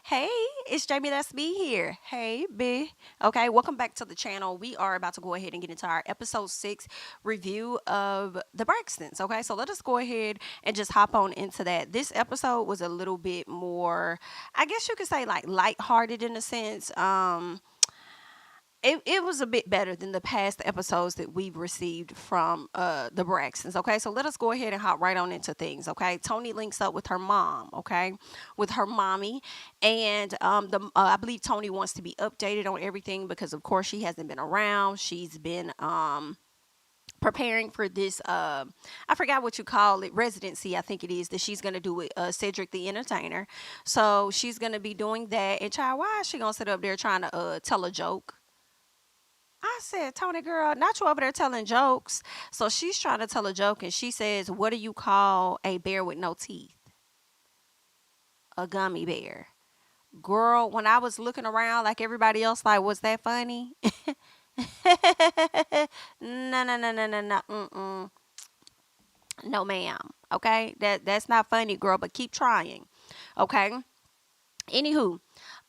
Hey, it's JamiThatsMe here. Hey, B. Okay, welcome back to the channel. We are about to go ahead and get into our episode 6 review of the Braxtons. Okay, so let us go ahead and just hop on into that. This episode was a little bit more, I guess you could say, like lighthearted in a sense. It was a bit better than the past episodes that we've received from the Braxtons. Okay, so let us go ahead and hop right on into things. Okay, Toni links up with her mom. Okay, with her mommy, and I believe Toni wants to be updated on everything because of course she hasn't been around. She's been preparing for this I forgot what you call it, residency, I think it is, that she's going to do with Cedric the Entertainer. So she's going to be doing that, and child, why is she going to sit up there trying to tell a joke? I said, Toni, girl, not you over there telling jokes. So she's trying to tell a joke, and she says, what do you call a bear with no teeth? A gummy bear. Girl, when I was looking around like everybody else, like, was that funny? No, no, no, no, no, no. Mm-mm. No, ma'am. Okay? That's not funny, girl, but keep trying. Okay? Anywho,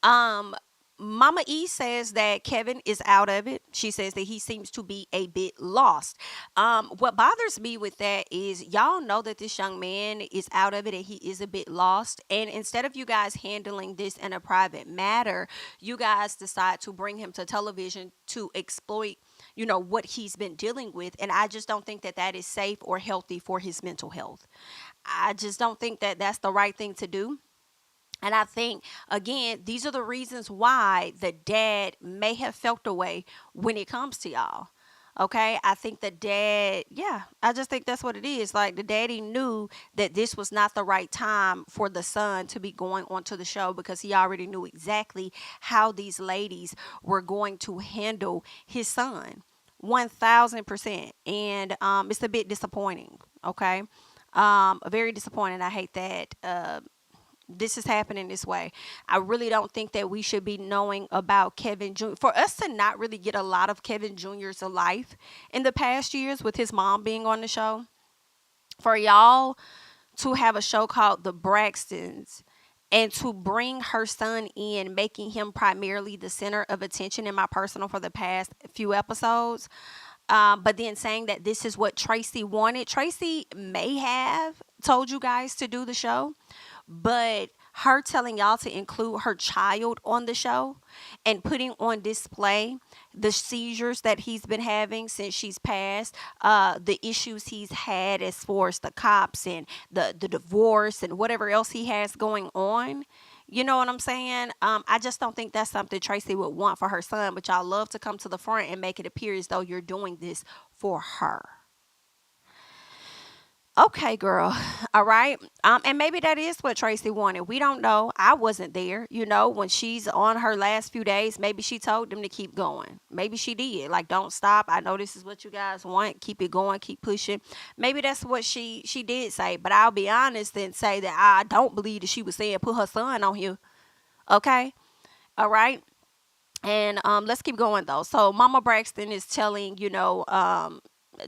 um, Mama E says that Kevin is out of it. She says that he seems to be a bit lost. What bothers me with that is y'all know that this young man is out of it and he is a bit lost. And instead of you guys handling this in a private matter, you guys decide to bring him to television to exploit, what he's been dealing with. And I just don't think that that is safe or healthy for his mental health. I just don't think that that's the right thing to do. And I think, again, these are the reasons why the dad may have felt away when it comes to y'all. Okay, I think the dad, yeah, I just think that's what it is. Like the daddy knew that this was not the right time for the son to be going onto the show because he already knew exactly how these ladies were going to handle his son. 1000%. And it's a bit disappointing. Okay. Very disappointing. I hate that. This is happening this way. I really don't think that we should be knowing about Kevin Jr. For us to not really get a lot of Kevin Jr.'s life in the past years with his mom being on the show, for y'all to have a show called The Braxtons and to bring her son in, making him primarily the center of attention in my personal for the past few episodes. But then saying that this is what Traci wanted. Traci may have told you guys to do the show, but her telling y'all to include her child on the show and putting on display the seizures that he's been having since she's passed, the issues he's had as far as the cops and the divorce and whatever else he has going on. You know what I'm saying? I just don't think that's something Traci would want for her son, but y'all love to come to the front and make it appear as though you're doing this for her. Okay, girl. All right. And maybe that is what Traci wanted. We don't know. I wasn't there. When she's on her last few days, maybe she told them to keep going. Maybe she did. Like, don't stop. I know this is what you guys want. Keep it going. Keep pushing. Maybe that's what she did say. But I'll be honest and say that I don't believe that she was saying put her son on here. Okay. All right. And let's keep going though. So Mama Braxton is telling,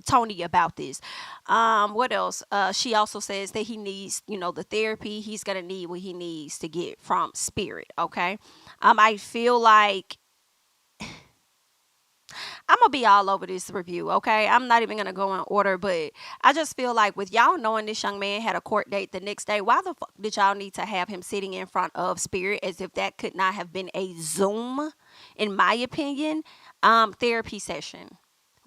Toni about this. What else? She also says that he needs, the therapy. He's gonna need what he needs to get from spirit. Okay. I feel like I'm gonna be all over this review. Okay. I'm not even gonna go in order, but I just feel like with y'all knowing this young man had a court date the next day, why the fuck did y'all need to have him sitting in front of spirit as if that could not have been a Zoom, in my opinion, therapy session?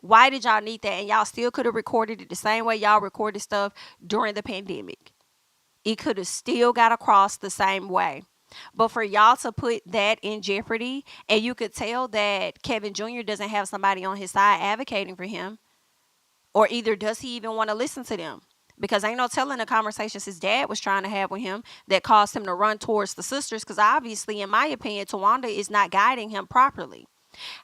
Why did y'all need that? And y'all still could have recorded it the same way y'all recorded stuff during the pandemic. It could have still got across the same way. But for y'all to put that in jeopardy, and you could tell that Kevin Jr. doesn't have somebody on his side advocating for him, or either does he even want to listen to them? Because ain't no telling the conversations his dad was trying to have with him that caused him to run towards the sisters. Because obviously, in my opinion, Towanda is not guiding him properly.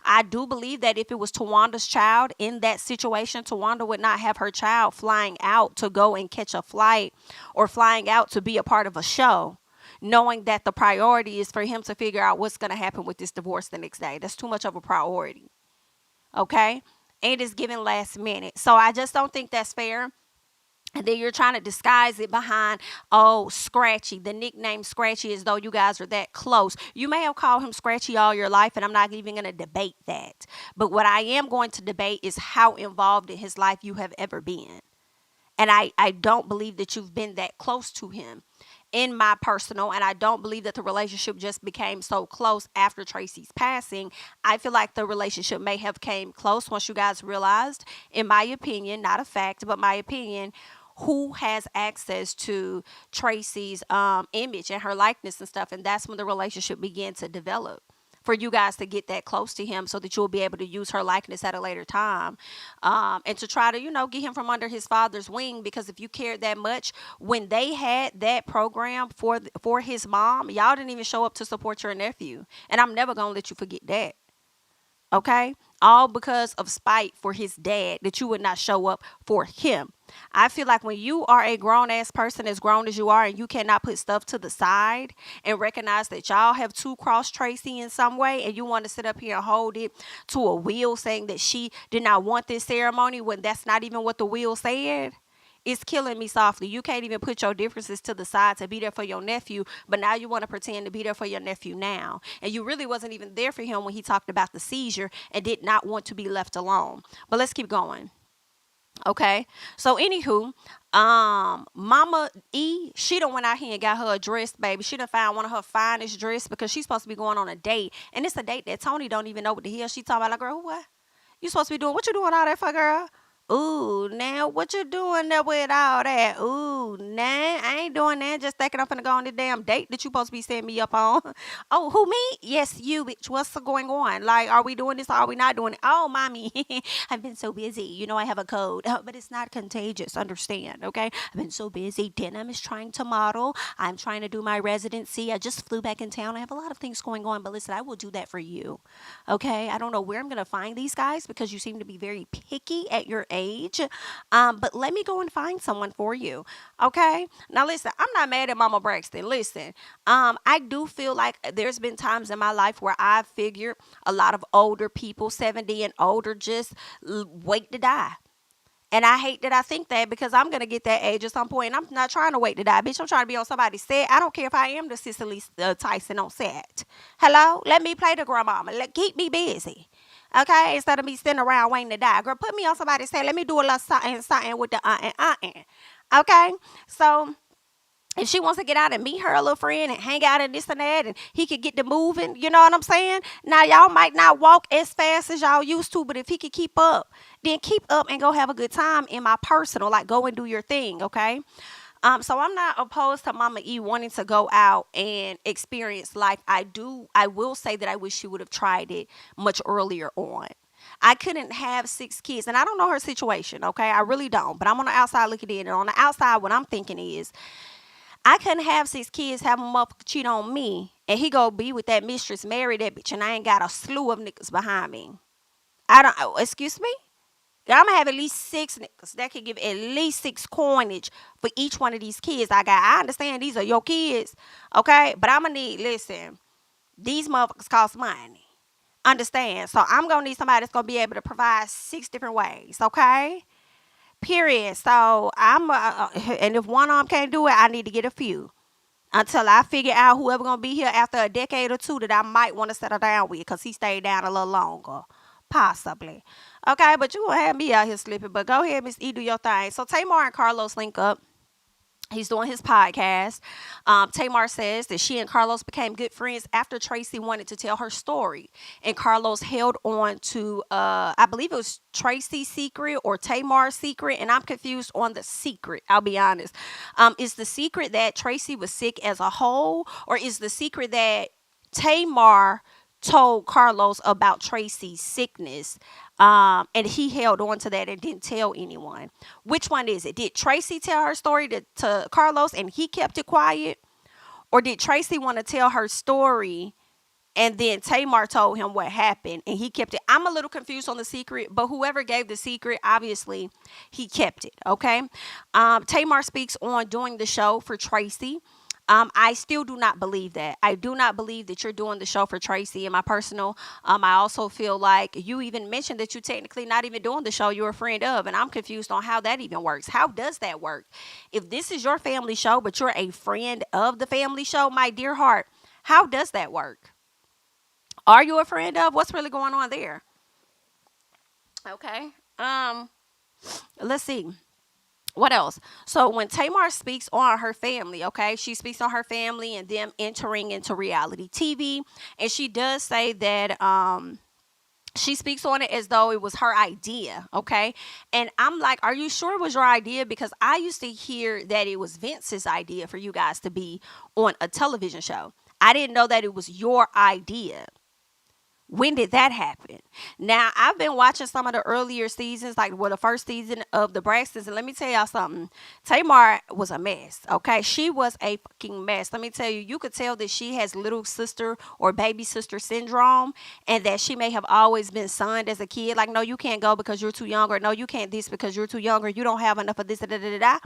I do believe that if it was Tawanda's child in that situation, Towanda would not have her child flying out to go and catch a flight or flying out to be a part of a show, knowing that the priority is for him to figure out what's going to happen with this divorce the next day. That's too much of a priority. Okay? And it's given last minute. So I just don't think that's fair. And then you're trying to disguise it behind, oh, Scratchy, the nickname Scratchy, as though you guys are that close. You may have called him Scratchy all your life, and I'm not even going to debate that. But what I am going to debate is how involved in his life you have ever been. And I don't believe that you've been that close to him in my personal, and I don't believe that the relationship just became so close after Traci's passing. I feel like the relationship may have came close once you guys realized, in my opinion, not a fact, but my opinion, who has access to Traci's image and her likeness and stuff. And that's when the relationship began to develop, for you guys to get that close to him so that you'll be able to use her likeness at a later time, and to try to, get him from under his father's wing. Because if you cared that much, when they had that program for his mom, y'all didn't even show up to support your nephew. And I'm never going to let you forget that. Okay? All because of spite for his dad, that you would not show up for him. I feel like when you are a grown ass person, as grown as you are, and you cannot put stuff to the side and recognize that y'all have two crossed Traci in some way, and you want to sit up here and hold it to a will saying that she did not want this ceremony when that's not even what the will said. It's killing me softly. You can't even put your differences to the side to be there for your nephew, but now you want to pretend to be there for your nephew now. And you really wasn't even there for him when he talked about the seizure and did not want to be left alone. But let's keep going. Okay. So anywho, Mama E, she done went out here and got her a dress, baby. She done found one of her finest dress, because she's supposed to be going on a date. And it's a date that Toni don't even know what the hell she talking about. Like, girl, what? You supposed to be doing? What you doing all that for, girl? Ooh, now what you doing there with all that? Ooh, nah, I ain't doing that. Just thinking I'm finna go on the damn date that you supposed to be setting me up on. Oh, who, me? Yes, you, bitch. What's going on? Like, are we doing this or are we not doing it? Oh, mommy, I've been so busy. I have a code, but it's not contagious. Understand, okay? I've been so busy. Denim is trying to model. I'm trying to do my residency. I just flew back in town. I have a lot of things going on, but listen, I will do that for you, okay? I don't know where I'm gonna find these guys, because you seem to be very picky at your age. But let me go and find someone for you. Okay. Now listen, I'm not mad at Mama Braxton. Listen, I do feel like there's been times in my life where I've figured a lot of older people, 70 and older, just wait to die. And I hate that I think that, because I'm going to get that age at some point. And I'm not trying to wait to die, bitch. I'm trying to be on somebody's set. I don't care if I am the Cicely Tyson on set. Hello? Let me play the grandmama. Keep me busy. Okay? Instead of me sitting around waiting to die. Girl, put me on somebody's set. Let me do a little something with the and. Okay? So if she wants to get out and meet her little friend and hang out and this and that, and he could get to moving, you know what I'm saying? Now, y'all might not walk as fast as y'all used to, but if he could keep up, then keep up and go have a good time in my personal, like go and do your thing, okay? So I'm not opposed to Mama E wanting to go out and experience life. I will say that I wish she would have tried it much earlier on. I couldn't have 6 kids, and I don't know her situation, okay? I really don't, but I'm on the outside looking in, and on the outside, what I'm thinking is, I couldn't have 6 kids, have a motherfucker cheat on me, and he go be with that mistress, marry that bitch, and I ain't got a slew of niggas behind me. I don't, excuse me? I'm gonna have at least 6 niggas that can give at least 6 coinage for each one of these kids I got. I understand these are your kids, okay? But I'm gonna need, listen, these motherfuckers cost money. Understand? So I'm gonna need somebody that's gonna be able to provide 6 different ways, okay? Period. So and if one arm can't do it, I need to get a few until I figure out whoever gonna be here after a decade or two that I might want to settle down with, because he stayed down a little longer, possibly. Okay, but you gonna have me out here slipping. But go ahead, Miss E, do your thing. So Tamar and Carlos link up. He's doing his podcast. Tamar says that she and Carlos became good friends after Traci wanted to tell her story. And Carlos held on to, I believe it was Traci's secret or Tamar's secret. And I'm confused on the secret, I'll be honest. Is the secret that Traci was sick as a whole? Or is the secret that Tamar told Carlos about Traci's sickness, and he held on to that and didn't tell anyone? Which one is it? Did Traci tell her story to Carlos and he kept it quiet? Or did Traci want to tell her story and then Tamar told him what happened and he kept it? I'm a little confused on the secret, but whoever gave the secret, obviously he kept it, okay? Tamar speaks on doing the show for Traci. I still do not believe that. I do not believe that you're doing the show for Traci. In my personal, I also feel like you even mentioned that you technically not even doing the show you're a friend of, and I'm confused on how that even works. How does that work? If this is your family show, but you're a friend of the family show, my dear heart, how does that work? Are you a friend of? What's really going on there? Okay. Let's see. What else? So when Tamar speaks on her family, okay, she speaks on her family and them entering into reality TV, and she does say that she speaks on it as though it was her idea, okay? And I'm like, are you sure it was your idea? Because I used to hear that it was Vince's idea for you guys to be on a television show. I didn't know that it was your idea. When did that happen? Now, I've been watching some of the earlier seasons, like the first season of the Braxtons, and let me tell y'all something. Tamar was a mess, okay? She was a fucking mess. Let me tell you, you could tell that she has little sister or baby sister syndrome, and that she may have always been sunned as a kid. Like, no, you can't go because you're too young, or no, you can't this because you're too young, or you don't have enough of this, da da da da.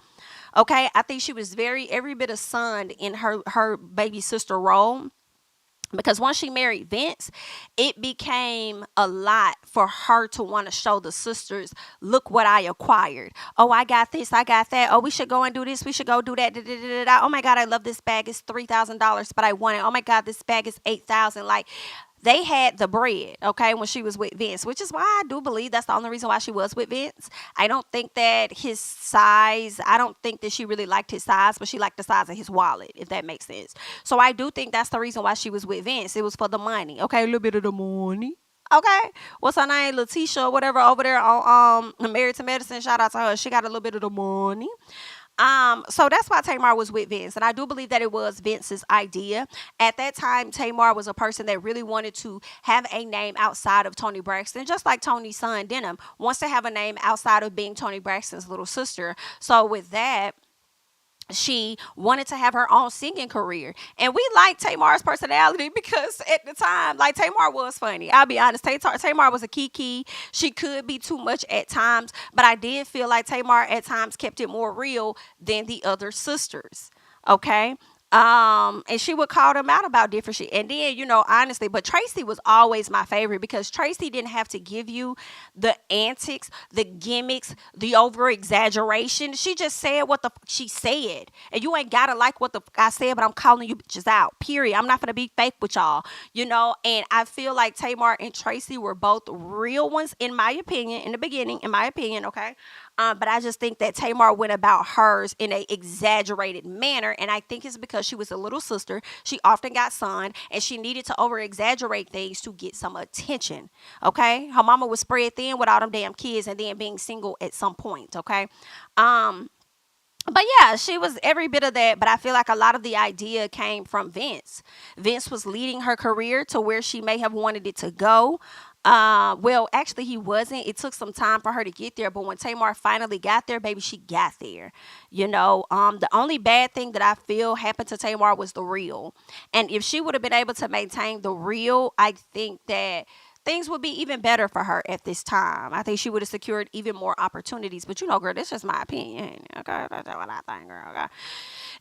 Okay, I think she was every bit of sunned in her baby sister role, because once she married Vince, it became a lot for her to want to show the sisters, look what I acquired. Oh, I got this, I got that. Oh, we should go and do this, we should go do that. Da, da, da, da, da. Oh my God, I love this bag. It's $3,000, but I want it. Oh my God, this bag is 8,000. Like, they had the bread, okay, when she was with Vince, which is why I do believe that's the only reason why she was with Vince. I don't think that his size, I don't think that she really liked his size, but she liked the size of his wallet, if that makes sense. So I do think that's the reason why she was with Vince. It was for the money, okay, a little bit of the money. Okay, what's her name? Letitia, whatever, over there on Married to Medicine. Shout out to her. She got a little bit of the money. So that's why Tamar was with Vince. And I do believe that it was Vince's idea. At that time, Tamar was a person that really wanted to have a name outside of Toni Braxton, just like Tony's son, Denim, wants to have a name outside of being Toni Braxton's little sister. So with that, she wanted to have her own singing career. And we liked Tamar's personality because at the time, like, Tamar was funny. I'll be honest. Tamar was a kiki. She could be too much at times, but I did feel like Tamar at times kept it more real than the other sisters. Okay. And she would call them out about different shit. And then, honestly, but Traci was always my favorite because Traci didn't have to give you the antics, the gimmicks, the over exaggeration. She just said what the she said. And you ain't gotta like what the I said, but I'm calling you bitches out. Period. I'm not gonna be fake with y'all. And I feel like Tamar and Traci were both real ones, in my opinion, in the beginning, in my opinion, okay? But I just think that Tamar went about hers in an exaggerated manner. And I think it's because she was a little sister. She often got sunned and she needed to over exaggerate things to get some attention. Okay. Her mama was spread thin with all them damn kids and then being single at some point. Okay. But yeah, she was every bit of that. But I feel like a lot of the idea came from Vince. Vince was leading her career to where she may have wanted it to go. Well, actually, he wasn't. It took some time for her to get there, but when Tamar finally got there, baby, she got there. The only bad thing that I feel happened to Tamar was the real. And if she would have been able to maintain the real, I think that things would be even better for her at this time. I think she would have secured even more opportunities. But girl, this is just my opinion. Okay, that's what I think, girl. Okay.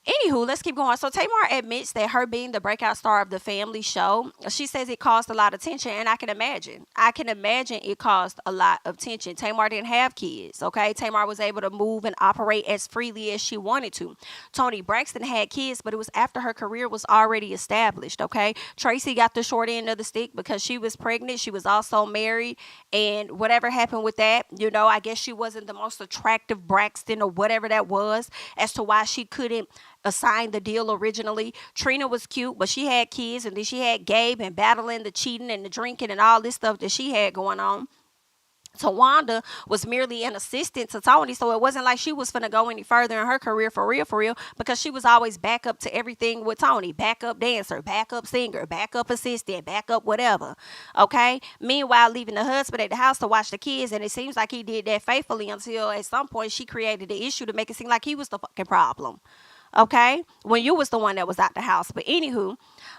Anywho, let's keep going. So Tamar admits that her being the breakout star of the family show, she says it caused a lot of tension, and I can imagine. I can imagine it caused a lot of tension. Tamar didn't have kids, okay? Tamar was able to move and operate as freely as she wanted to. Toni Braxton had kids, but it was after her career was already established, okay? Traci got the short end of the stick because she was pregnant. She was also married, and whatever happened with that, I guess she wasn't the most attractive Braxton or whatever that was as to why she couldn't assigned the deal originally. Trina was cute, but she had kids, and then she had Gabe and battling the cheating and the drinking and all this stuff that she had going on. Towanda was merely an assistant to Toni, so it wasn't like she was finna go any further in her career for real, because she was always backup to everything with Toni. Backup dancer, backup singer, backup assistant, backup whatever. Okay? Meanwhile, leaving the husband at the house to watch the kids, and it seems like he did that faithfully until at some point she created the issue to make it seem like he was the fucking problem. Okay, when you was the one that was out the house. But anywho,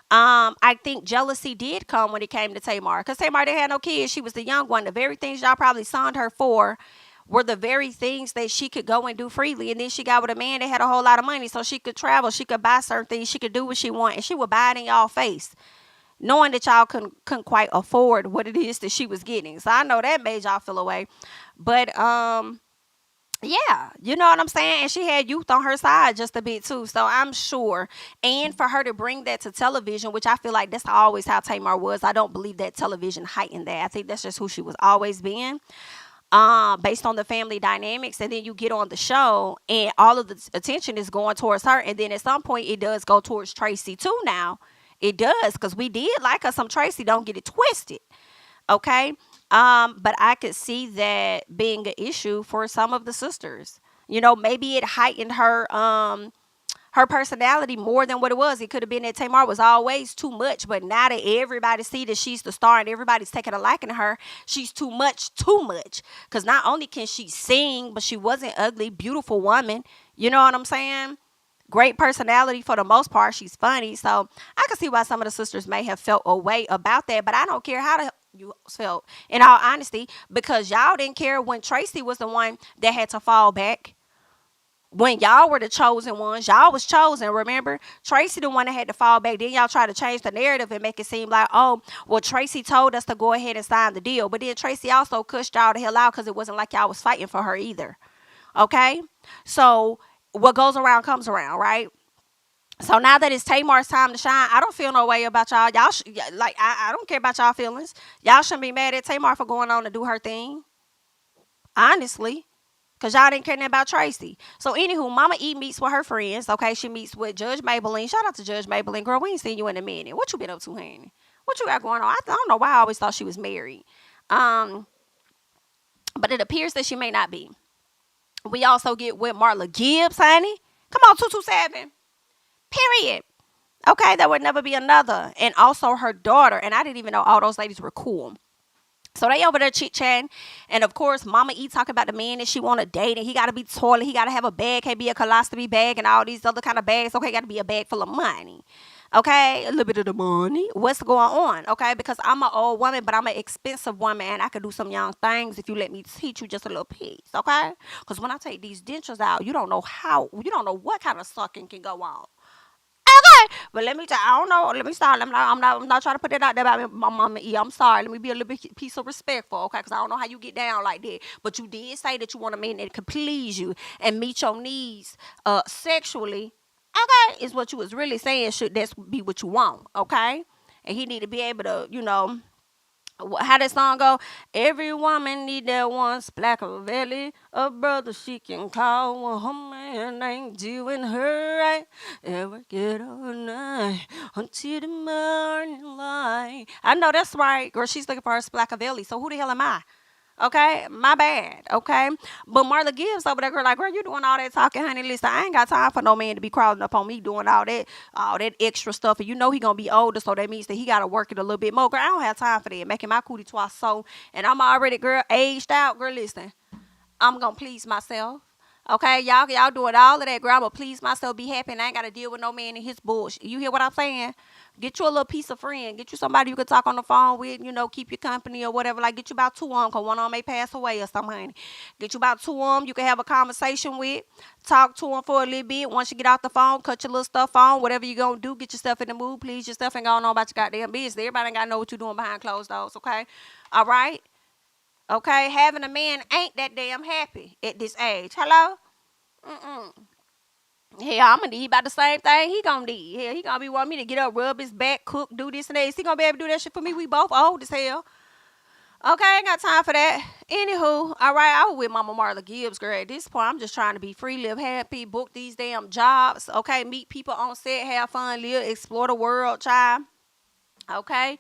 I think jealousy did come when it came to Tamar, because Tamar didn't have no kids. She was the young one. The very things y'all probably signed her for were the very things that she could go and do freely. And then she got with a man that had a whole lot of money, so she could travel, she could buy certain things, she could do what she want, and she would buy it in y'all face, knowing that y'all couldn't quite afford what it is that she was getting. So I know that made y'all feel away. But yeah, you know what I'm saying? And she had youth on her side just a bit too. So I'm sure. And for her to bring that to television, which I feel like that's always how Tamar was. I don't believe that television heightened that. I think that's just who she was always being. Based on the family dynamics, and then you get on the show and all of the attention is going towards her, and then at some point it does go towards Traci too. Now it does, because we did like us some Traci, don't get it twisted, okay? But I could see that being an issue for some of the sisters. You know, maybe it heightened her personality more than what it was. It could have been that Tamar was always too much, but now that everybody see that she's the star and everybody's taking a liking to her, she's too much, too much. Because not only can she sing, but she wasn't ugly, beautiful woman. You know what I'm saying? Great personality for the most part. She's funny. So I can see why some of the sisters may have felt a way about that, but I don't care how you felt, in all honesty, because y'all didn't care when Traci was the one that had to fall back. When y'all were the chosen ones, y'all was chosen, remember? Traci the one that had to fall back. Then y'all try to change the narrative and make it seem like, oh, well, Traci told us to go ahead and sign the deal. But then Traci also cussed y'all the hell out, because it wasn't like y'all was fighting for her either. Okay? So what goes around comes around, right? So now that it's Tamar's time to shine, I don't feel no way about y'all. I don't care about y'all feelings. Y'all shouldn't be mad at Tamar for going on to do her thing. Honestly. Because y'all didn't care nothing about Traci. So, anywho, Mama E meets with her friends. Okay, she meets with Judge Maybelline. Shout out to Judge Maybelline. Girl, we ain't seen you in a minute. What you been up to, honey? What you got going on? I don't know why I always thought she was married. Um, but it appears that she may not be. We also get with Marla Gibbs, honey. Come on, 227. Period. Okay, there would never be another. And also her daughter. And I didn't even know all those ladies were cool. So they over there chit chatting, and of course, Mama E talking about the man that she want to date, and he got to be toilet, he got to have a bag, can't be a colostomy bag, and all these other kind of bags. Okay, got to be a bag full of money. Okay, a little bit of the money. What's going on? Okay, because I'm an old woman, but I'm an expensive woman, and I could do some young things if you let me teach you just a little piece. Okay, because when I take these dentures out, you don't know what kind of sucking can go on. Okay, but let me tell I don't know. Let me start. I'm not trying to put that out there about my mama E. I'm sorry. Let me be a little bit piece of respectful, okay? Because I don't know how you get down like that. But you did say that you want a man that can please you and meet your needs sexually. Okay, is what you was really saying. Should that be what you want? Okay, and he need to be able to, how that song go? Every woman need that one black belly, a brother she can call when her man ain't doing her right. Ever get all night until the morning light. I know that's right, girl. She's looking for her splackaveli. So who the hell am I? Okay, my bad. Okay, but Marla Gibbs over there, girl, like, girl, you doing all that talking, honey. Listen, I ain't got time for no man to be crawling up on me doing all that extra stuff. And you know he gonna be older, so that means that he gotta work it a little bit more. Girl, I don't have time for that. Making my cootie twice so, and I'm already, girl, aged out. Girl, listen, I'm gonna please myself. Okay, y'all doing all of that, girl. I'm gonna please myself, be happy, and I ain't gotta deal with no man and his bullshit. You hear what I'm saying? Get you a little piece of friend. Get you somebody you can talk on the phone with, keep you company or whatever. Like, get you about two of them, because one of them may pass away or something, honey. Get you about two of them you can have a conversation with. Talk to them for a little bit. Once you get off the phone, cut your little stuff on. Whatever you going to do, get yourself in the mood. Please yourself and go on about your goddamn business. Everybody ain't got to know what you doing behind closed doors, okay? All right? Okay? Having a man ain't that damn happy at this age. Hello? Mm-mm. Hell, I'm gonna need about the same thing he gonna need. Hell, he gonna be wanting me to get up, rub his back, cook, do this and that. Is he gonna be able to do that shit for me? We both old as hell. Okay, I ain't got time for that. Anywho, all right, I was with Mama Marla Gibbs, girl. At this point, I'm just trying to be free, live happy, book these damn jobs. Okay, meet people on set, have fun, live, explore the world, child. Okay.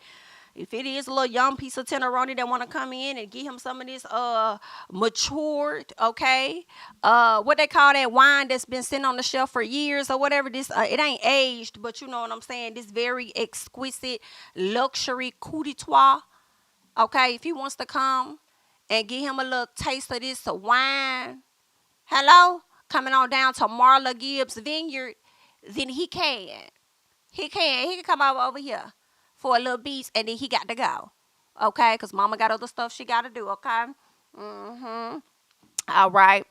If it is a little young piece of tenderoni that want to come in and get him some of this matured, okay, what they call that wine that's been sitting on the shelf for years or whatever, this it ain't aged, but you know what I'm saying, this very exquisite luxury couture, okay, if he wants to come and get him a little taste of this wine, hello, coming on down to Marla Gibbs Vineyard, then he can come over here for a little beats, and then he got to go. Okay? Because mama got other stuff she got to do. Okay? Mm-hmm. All right.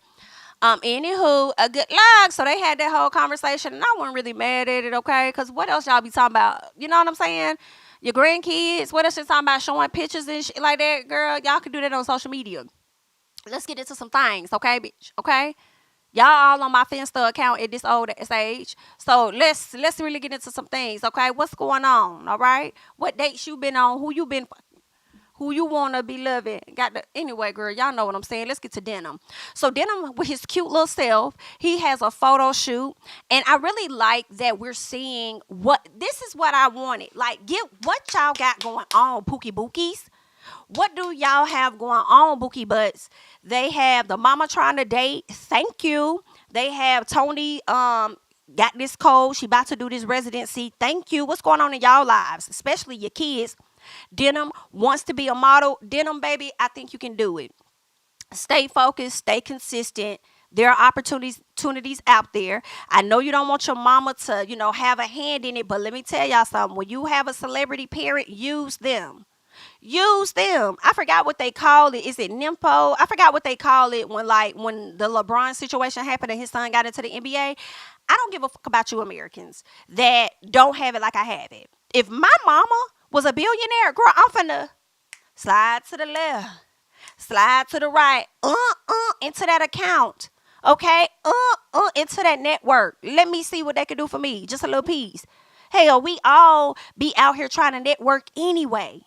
Anywho, a good luck. So they had that whole conversation, and I wasn't really mad at it, okay? Because what else y'all be talking about? You know what I'm saying? Your grandkids. What else you talking about? Showing pictures and shit like that, girl. Y'all can do that on social media. Let's get into some things, okay, bitch? Okay. Y'all all on my Finsta account at this old age. So let's really get into some things, okay? What's going on? All right. What dates you been on? Who you wanna be loving. Got the anyway, girl, y'all know what I'm saying. Let's get to Denim. So Denim with his cute little self, he has a photo shoot. And I really like that we're seeing what this is what I wanted. Like, get what y'all got going on, Pookie Bookies. What do y'all have going on, Bookie Butts? They have the mama trying to date. Thank you. They have Toni got this cold. She about to do this residency. Thank you. What's going on in y'all lives, especially your kids? Denim wants to be a model. Denim, baby, I think you can do it. Stay focused, stay consistent. There are opportunities out there. I know you don't want your mama to, have a hand in it, but let me tell y'all something. When you have a celebrity parent, use them. Use them. I forgot what they call it. Is it nympho? I forgot what they call it when the LeBron situation happened and his son got into the NBA. I don't give a fuck about you Americans that don't have it like I have it. If my mama was a billionaire, girl, I'm finna slide to the left, slide to the right, into that account. Okay, into that network. Let me see what they can do for me. Just a little piece. Hell, we all be out here trying to network anyway.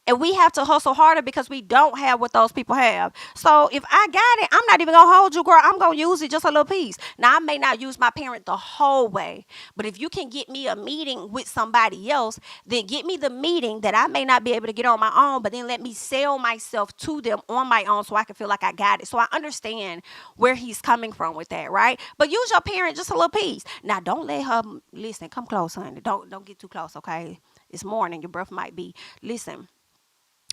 And we have to hustle harder because we don't have what those people have. So if I got it, I'm not even going to hold you, girl. I'm going to use it just a little piece. Now, I may not use my parent the whole way. But if you can get me a meeting with somebody else, then get me the meeting that I may not be able to get on my own. But then let me sell myself to them on my own so I can feel like I got it. So I understand where he's coming from with that, right? But use your parent just a little piece. Now, don't let her, listen, come close, honey. Don't get too close, okay? It's morning. Your breath might be. Listen.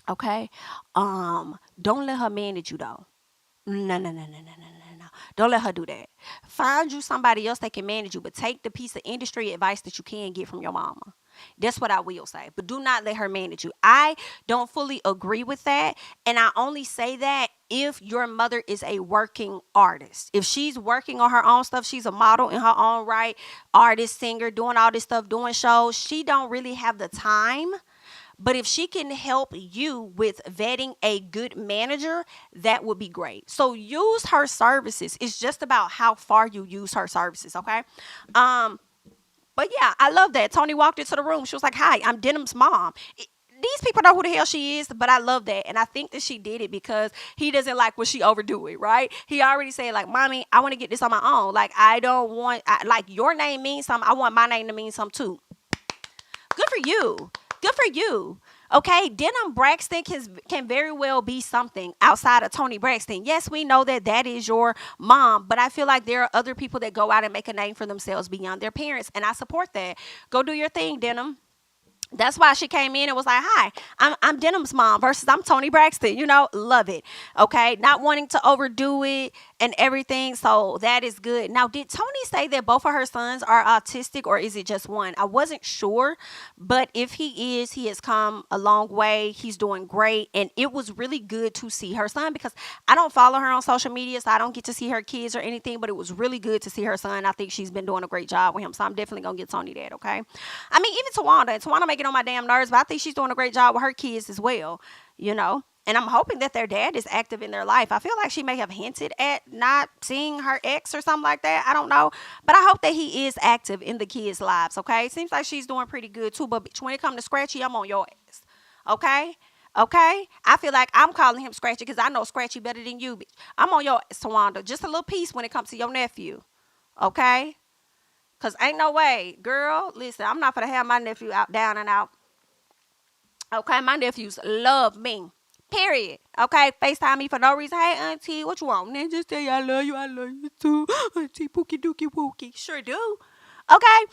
Okay. Don't let her manage you though. No, no, no, no, no, no, no, no. Don't let her do that. Find you somebody else that can manage you, but take the piece of industry advice that you can get from your mama. That's what I will say. But do not let her manage you. I don't fully agree with that. And I only say that if your mother is a working artist. If she's working on her own stuff, she's a model in her own right, artist, singer, doing all this stuff, doing shows. She don't really have the time, but if she can help you with vetting a good manager, that would be great. So use her services. It's just about how far you use her services, okay? But yeah, I love that. Toni walked into the room. She was like, "Hi, I'm Denim's mom." These people know who the hell she is, but I love that. And I think that she did it because he doesn't like when she overdo it, right? He already said, like, "Mommy, I want to get this on my own. Like, I don't want, like, your name means something. I want my name to mean something too." Good for you. Good for you. Okay, Denim Braxton can very well be something outside of Toni Braxton. Yes, we know that that is your mom, but I feel like there are other people that go out and make a name for themselves beyond their parents, and I support that. Go do your thing, Denim. That's why she came in and was like, "Hi, I'm Denim's mom versus I'm Toni Braxton." Love it. Okay, not wanting to overdo it and everything. So that is good. Now, did Toni say that both of her sons are autistic or is it just one? I wasn't sure, but if he is, he has come a long way. He's doing great. And it was really good to see her son because I don't follow her on social media, so I don't get to see her kids or anything, but it was really good to see her son. I think she's been doing a great job with him. So I'm definitely going to get Toni that, okay? I mean, even Towanda making on my damn nerves, but I think she's doing a great job with her kids as well, you know. And I'm hoping that their dad is active in their life. I feel like she may have hinted at not seeing her ex or something like that. I don't know. But I hope that he is active in the kids' lives, okay? Seems like she's doing pretty good too. But bitch, when it comes to Scratchy, I'm on your ass, okay? Okay? I feel like I'm calling him Scratchy because I know Scratchy better than you, bitch. I'm on your ass, Towanda. Just a little piece when it comes to your nephew, okay? Because ain't no way. Girl, listen, I'm not going to have my nephew out, down and out. Okay? My nephews love me. Period. Okay? FaceTime me for no reason. "Hey, auntie, what you want?" Then just tell you I love you. I love you too. Auntie Pookie Dookie Wookie. Sure do. Okay?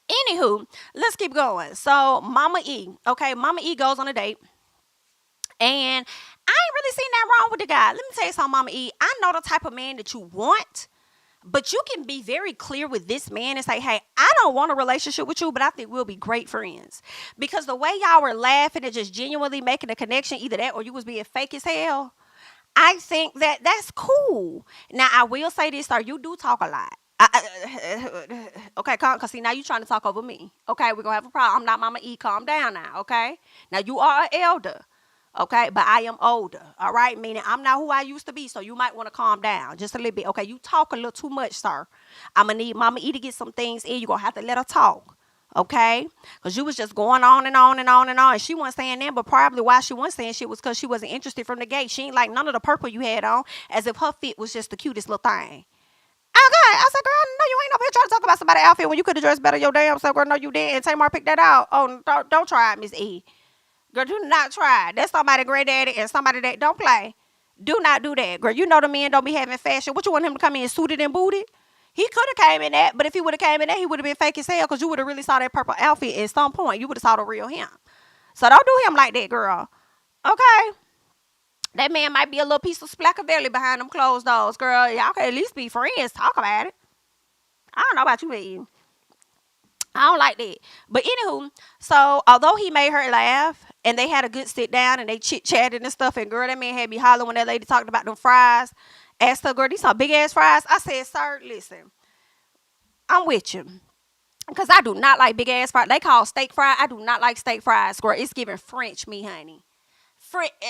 Anywho, let's keep going. So, Mama E. Okay? Mama E goes on a date. And I ain't really seen that wrong with the guy. Let me tell you something, Mama E. I know the type of man that you want. But you can be very clear with this man and say, "Hey, I don't want a relationship with you, but I think we'll be great friends." Because the way y'all were laughing and just genuinely making a connection, either that or you was being fake as hell, I think that that's cool. Now, I will say this, sir. You do talk a lot. Okay, because see, now you trying to talk over me. Okay, we're going to have a problem. I'm not Mama E. Calm down now, okay? Now, you are an elder, okay? But I am older, all right? Meaning I'm not who I used to be, so you might want to calm down just a little bit. Okay, you talk a little too much, sir. I'm going to need Mama E to get some things in. You're going to have to let her talk. Okay, because you was just going on and on and on and on, and she wasn't saying that, but probably why she wasn't saying shit was because she wasn't interested from the gate. She ain't like none of the purple you had on, as if her fit was just the cutest little thing. Okay, I said, girl, no, you ain't up here trying to talk about somebody's outfit when you could have dressed better your damn self, girl. No, you didn't. And Tamar picked that out. Oh, don't try it, Miss E. Girl, do not try it. That's somebody granddaddy and somebody that don't play. Do not do that, girl. You know the men don't be having fashion. What you want him to come in suited and booted? He could have came in that, but if he would have came in that, he would have been fake as hell because you would have really saw that purple outfit at some point. You would have saw the real him. So don't do him like that, girl. Okay? That man might be a little piece of splackavelli behind them closed doors, girl. Y'all can at least be friends. Talk about it. I don't know about you, baby. I don't like that. But anywho, so although he made her laugh and they had a good sit down and they chit-chatted and stuff, and girl, that man had me hollering when that lady talked about them fries. Asked her, girl, these some big ass fries. I said, sir, listen, I'm with you. Because I do not like big ass fries. They call steak fry. I do not like steak fries, girl. It's giving French me, honey.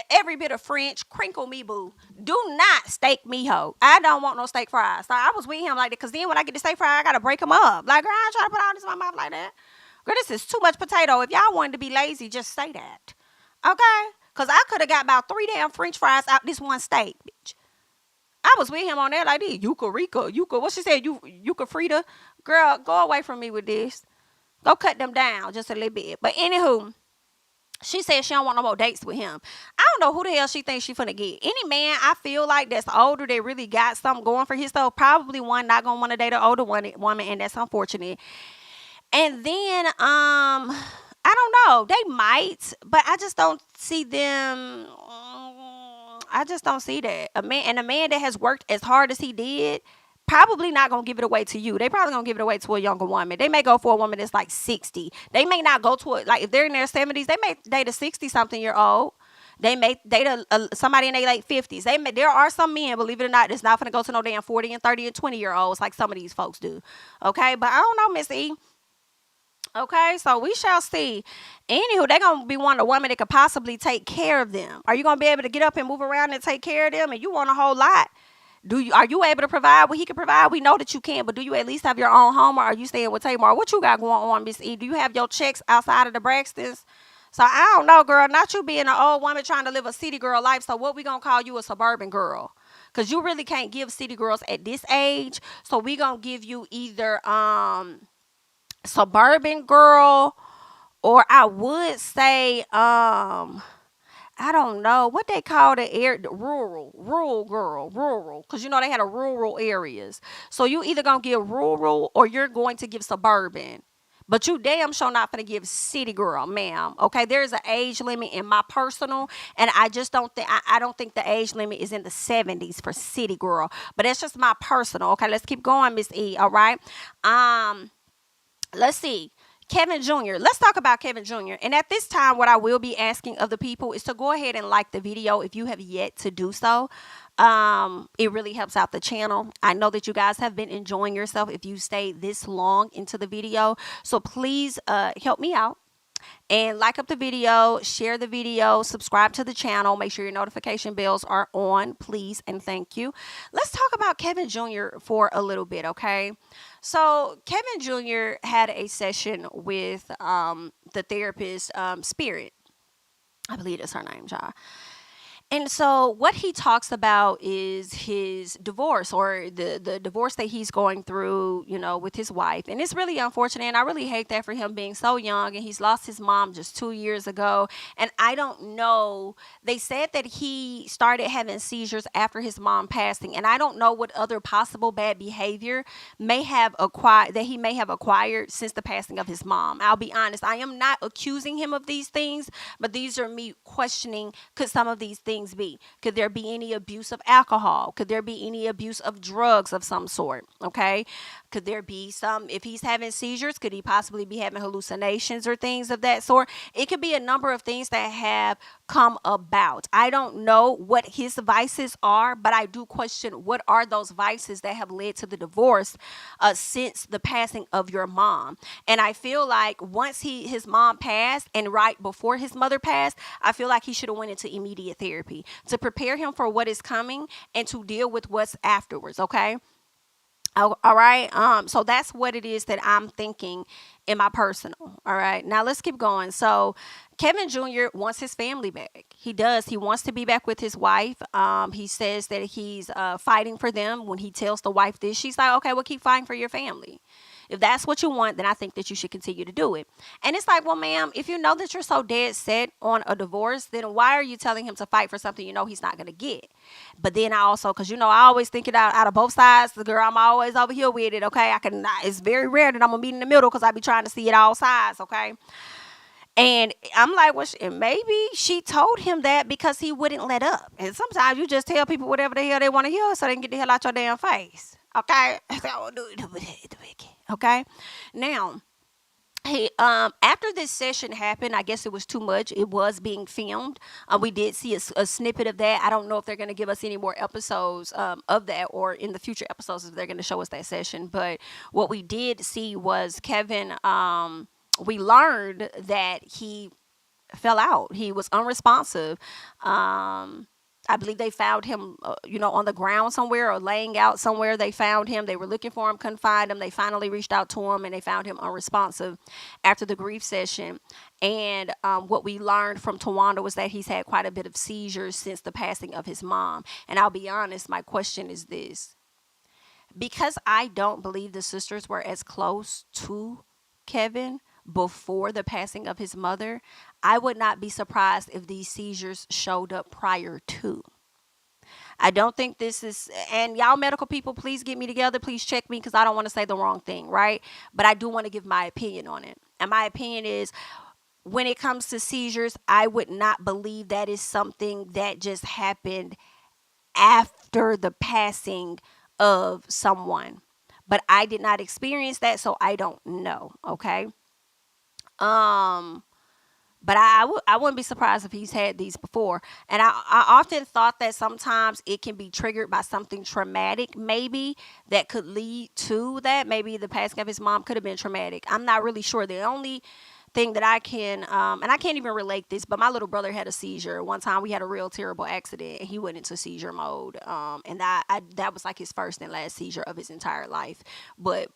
Every bit of French, crinkle me, boo. Do not steak me, ho. I don't want no steak fries. So I was with him like that, because then when I get the steak fry, I got to break them up. Like, girl, I ain't trying to put all this in my mouth like that. Girl, this is too much potato. If y'all wanted to be lazy, just say that. Okay? Because I could have got about 3 damn French fries out this one steak, bitch. I was with him on that like this. Eucharika. What she said? Frida. Girl, go away from me with this. Go cut them down just a little bit. But anywho, she said she don't want no more dates with him. I don't know who the hell she thinks she finna get. Any man I feel like that's older, that really got something going for himself, probably one not gonna want to date an older woman, and that's unfortunate. And then I don't know. They might, but I just don't see them. I just don't see that. A man that has worked as hard as he did, probably not gonna give it away to you. They probably gonna give it away to a younger woman. They may go for a woman that's like 60. They may not go to it, like if they're in their 70s, they may date a 60-something-year-old. They may date somebody in their late 50s. There are some men, believe it or not, that's not gonna go to no damn 40 and 30 and 20-year-olds like some of these folks do. Okay, but I don't know, Miss E. Okay, so we shall see. Anywho, they're going to be wanting a woman that could possibly take care of them. Are you going to be able to get up and move around and take care of them? And you want a whole lot. Are you able to provide what he can provide? We know that you can, but do you at least have your own home, or are you staying with Tamar? What you got going on, Miss E? Do you have your checks outside of the Braxtons? So I don't know, girl. Not you being an old woman trying to live a city girl life. So what we going to call you, a suburban girl? Because you really can't give city girls at this age. So we going to give you either suburban girl, or I would say I don't know what they call the rural girl, because you know they had a rural areas. So you either gonna give rural or you're going to give suburban. But you damn sure not gonna give city girl, ma'am. Okay, there's an age limit in my personal, and I just don't think I don't think the age limit is in the 70s for city girl. But that's just my personal. Okay, let's keep going, Miss E. All right. Let's see. Kevin Jr. Let's talk about Kevin Jr. And at this time, what I will be asking of the people is to go ahead and like the video if you have yet to do so. It really helps out the channel. I know that you guys have been enjoying yourself if you stayed this long into the video. So please help me out. And like up the video, share the video, subscribe to the channel, make sure your notification bells are on, please, and thank you. Let's talk about Kevin Jr. for a little bit, okay? So Kevin Jr. had a session with the therapist, Spirit. I believe that's her name, y'all. And so what he talks about is his divorce, or the divorce that he's going through, you know, with his wife. And it's really unfortunate. And I really hate that for him being so young. And he's lost his mom just 2 years ago. And I don't know. They said that he started having seizures after his mom passing. And I don't know what other possible bad behavior he may have acquired since the passing of his mom. I'll be honest. I am not accusing him of these things, but these are me questioning, could some of these things be? Could there be any abuse of alcohol? Could there be any abuse of drugs of some sort? Okay. Could there be some, if he's having seizures, could he possibly be having hallucinations or things of that sort? It could be a number of things that have come about. I don't know what his vices are, but I do question what are those vices that have led to the divorce since the passing of your mom. And I feel like once his mom passed and right before his mother passed, I feel like he should have went into immediate therapy to prepare him for what is coming and to deal with what's afterwards. Okay. All right. So that's what it is that I'm thinking in my personal. All right. Now let's keep going. So Kevin Jr. wants his family back. He does. He wants to be back with his wife. He says that he's fighting for them. When he tells the wife this, she's like, okay, well, keep fighting for your family. If that's what you want, then I think that you should continue to do it. And it's like, well, ma'am, if you know that you're so dead set on a divorce, then why are you telling him to fight for something you know he's not going to get? But then I also, because, I always think it out of both sides. The girl, I'm always over here with it, okay? It's very rare that I'm going to meet in the middle because I be trying to see it all sides, okay? And I'm like, well, maybe she told him that because he wouldn't let up. And sometimes you just tell people whatever the hell they want to hear so they can get the hell out your damn face. Okay? Okay? Now, he after this session happened, I guess it was too much. It was being filmed. We did see a snippet of that. I don't know if they're going to give us any more episodes of that, or in the future episodes if they're going to show us that session. But what we did see was Kevin. We learned that he fell out. He was unresponsive. I believe they found him, on the ground somewhere or laying out somewhere. They found him. They were looking for him, couldn't find him. They finally reached out to him and they found him unresponsive after the grief session. And what we learned from Towanda was that he's had quite a bit of seizures since the passing of his mom. And I'll be honest, my question is this. Because I don't believe the sisters were as close to Kevin before the passing of his mother, I would not be surprised if these seizures showed up prior to. I don't think this is, and y'all medical people, please get me together. Please check me because I don't want to say the wrong thing, right? But I do want to give my opinion on it. And my opinion is, when it comes to seizures, I would not believe that is something that just happened after the passing of someone. But I did not experience that, so I don't know, okay? But I wouldn't be surprised if he's had these before. And I often thought that sometimes it can be triggered by something traumatic, maybe, that could lead to that. Maybe the passing of his mom could have been traumatic. I'm not really sure. The only thing that I can, and I can't even relate this, but my little brother had a seizure. One time we had a real terrible accident and he went into seizure mode. And that was like his first and last seizure of his entire life. But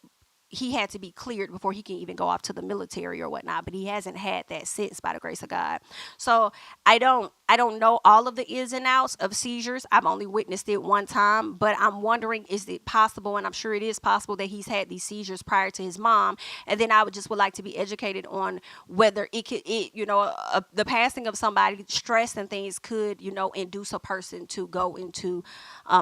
he had to be cleared before he can even go off to the military or whatnot, but he hasn't had that since, by the grace of God. So I don't know all of the ins and outs of seizures. I've only witnessed it one time, but I'm wondering, is it possible, and I'm sure it is possible, that he's had these seizures prior to his mom? And then I would like to be educated on whether the passing of somebody, stress and things could, induce a person to go into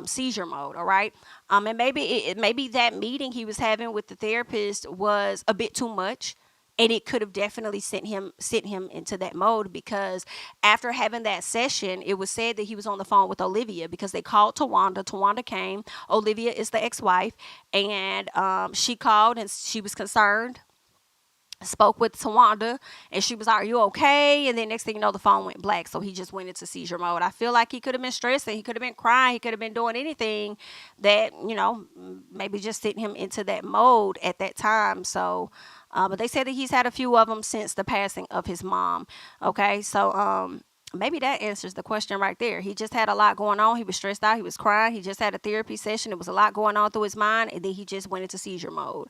seizure mode. All right. And maybe that meeting he was having with the therapist was a bit too much. And it could have definitely sent him into that mode, because after having that session, it was said that he was on the phone with Olivia because they called Towanda. Towanda came. Olivia is the ex-wife. And she called and she was concerned. Spoke with Towanda and she was like, "Are you okay?" And then next thing you know, the phone went black. So he just went into seizure mode. I feel like he could have been stressing. He could have been crying. He could have been doing anything that, maybe just sent him into that mode at that time. So, but they said that he's had a few of them since the passing of his mom. Okay. So, maybe that answers the question right there. He just had a lot going on. He was stressed out. He was crying. He just had a therapy session. It was a lot going on through his mind. And then he just went into seizure mode.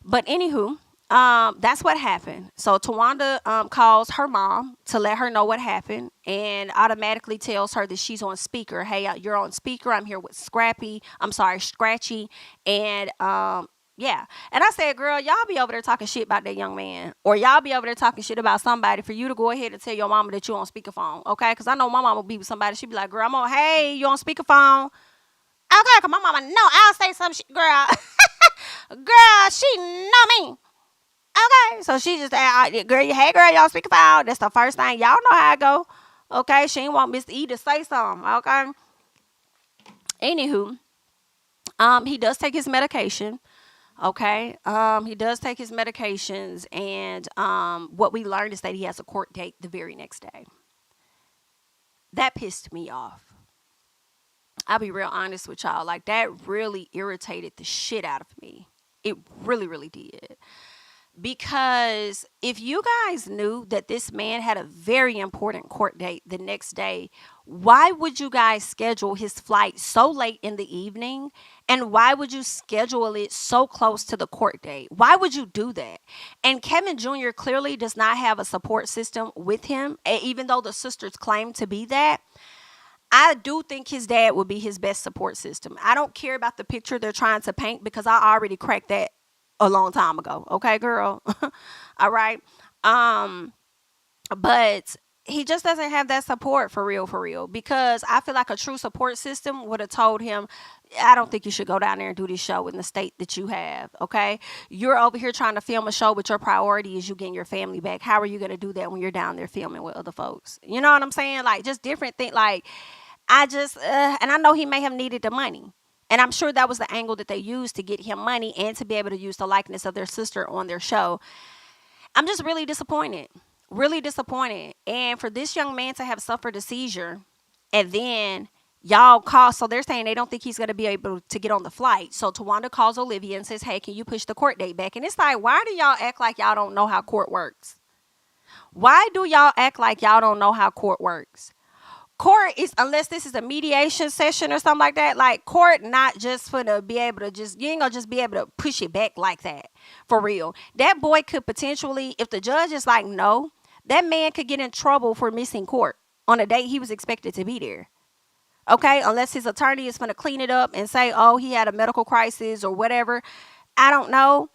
But anywho, that's what happened. So Towanda calls her mom to let her know what happened, and automatically tells her that she's on speaker. "Hey, you're on speaker. I'm here with Scratchy, and yeah." And I said, "Girl, y'all be over there talking shit about that young man, or y'all be over there talking shit about somebody for you to go ahead and tell your mama that you on speakerphone, okay? Because I know my mama be with somebody. She be like, 'Girl, I'm on. Hey, you on speakerphone?' Okay, cause my mama know I'll say some shit, girl. Girl, she know me." Okay, so she just, girl, hey, girl, y'all speak about. That's the first thing. Y'all know how I go. Okay, she ain't want Mr. E to say something. Okay. Anywho, he does take his medication. Okay. He does take his medications, and what we learned is that he has a court date the very next day. That pissed me off. I'll be real honest with y'all. Like, that really irritated the shit out of me. It really, really did. Because if you guys knew that this man had a very important court date the next day, why would you guys schedule his flight so late in the evening? And why would you schedule it so close to the court date? Why would you do that? And Kevin Jr. clearly does not have a support system with him, even though the sisters claim to be that. I do think his dad would be his best support system. I don't care about the picture they're trying to paint because I already cracked that a long time ago. Okay, girl. All right. But he just doesn't have that support for real. Because I feel like a true support system would have told him, I don't think you should go down there and do this show in the state that you have. Okay. You're over here trying to film a show, but your priority is you getting your family back. How are you going to do that when you're down there filming with other folks? You know what I'm saying? Like, just different things. Like, and I know he may have needed the money. And I'm sure that was the angle that they used to get him money and to be able to use the likeness of their sister on their show. I'm just really disappointed. Really disappointed. And for this young man to have suffered a seizure and then y'all call, so they're saying they don't think he's going to be able to get on the flight. So Towanda calls Olivia and says, hey, can you push the court date back? And it's like, why do y'all act like y'all don't know how court works? Why do y'all act like y'all don't know how court works? Court is, unless this is a mediation session or something like that, like, court not just for to be able to just, you ain't gonna just be able to push it back like that. For real. That boy could potentially, if the judge is like, no, that man could get in trouble for missing court on a date he was expected to be there. Okay, unless his attorney is going to clean it up and say, oh, he had a medical crisis or whatever. I don't know.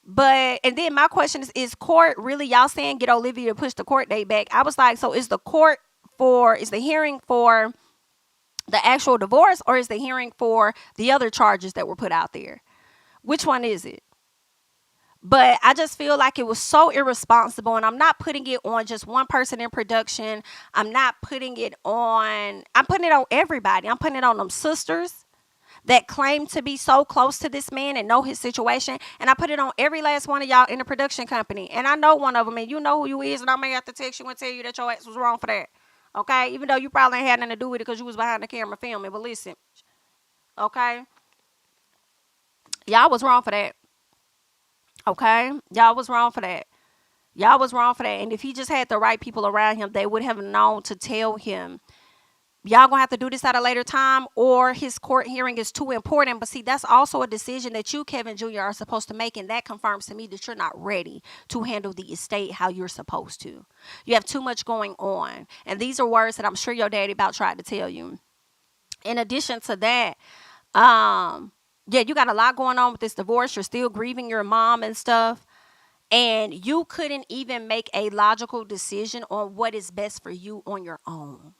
But, and then my question is court really, y'all saying get Olivia to push the court date back? I was like, so is the hearing for the actual divorce, or is the hearing for the other charges that were put out there? Which one is it? But I just feel like it was so irresponsible, and I'm not putting it on just one person in production. I'm putting it on everybody. I'm putting it on them sisters that claim to be so close to this man and know his situation. And I put it on every last one of y'all in the production company. And I know one of them, and you know who you is, and I may have to text you and tell you that your ex was wrong for that. Okay? Even though you probably ain't had nothing to do with it because you was behind the camera filming. But listen, okay? Y'all was wrong for that. Okay? Y'all was wrong for that. Y'all was wrong for that. And if he just had the right people around him, they would have known to tell him, y'all gonna have to do this at a later time, or his court hearing is too important. But see, that's also a decision that you, Kevin Jr., are supposed to make. And that confirms to me that you're not ready to handle the estate how you're supposed to. You have too much going on. And these are words that I'm sure your daddy about tried to tell you. In addition to that, yeah, you got a lot going on with this divorce. You're still grieving your mom and stuff. And you couldn't even make a logical decision on what is best for you on your own.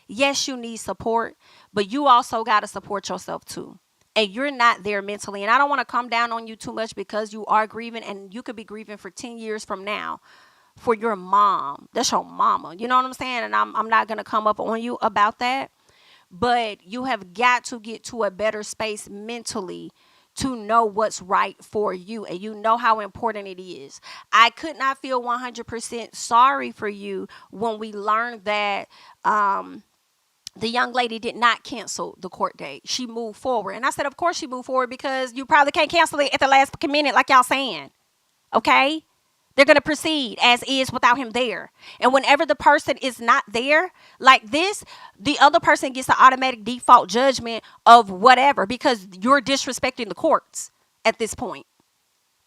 Yes, you need support, but you also got to support yourself too. And you're not there mentally. And I don't want to come down on you too much because you are grieving, and you could be grieving for 10 years from now for your mom. That's your mama. You know what I'm saying? And I'm not going to come up on you about that. But you have got to get to a better space mentally to know what's right for you, and you know how important it is. I could not feel 100% sorry for you when we learned that the young lady did not cancel the court date. She moved forward. And I said, of course she moved forward, because you probably can't cancel it at the last minute like y'all saying. Okay? They're going to proceed as is without him there. And whenever the person is not there like this, the other person gets an automatic default judgment of whatever, because you're disrespecting the courts at this point.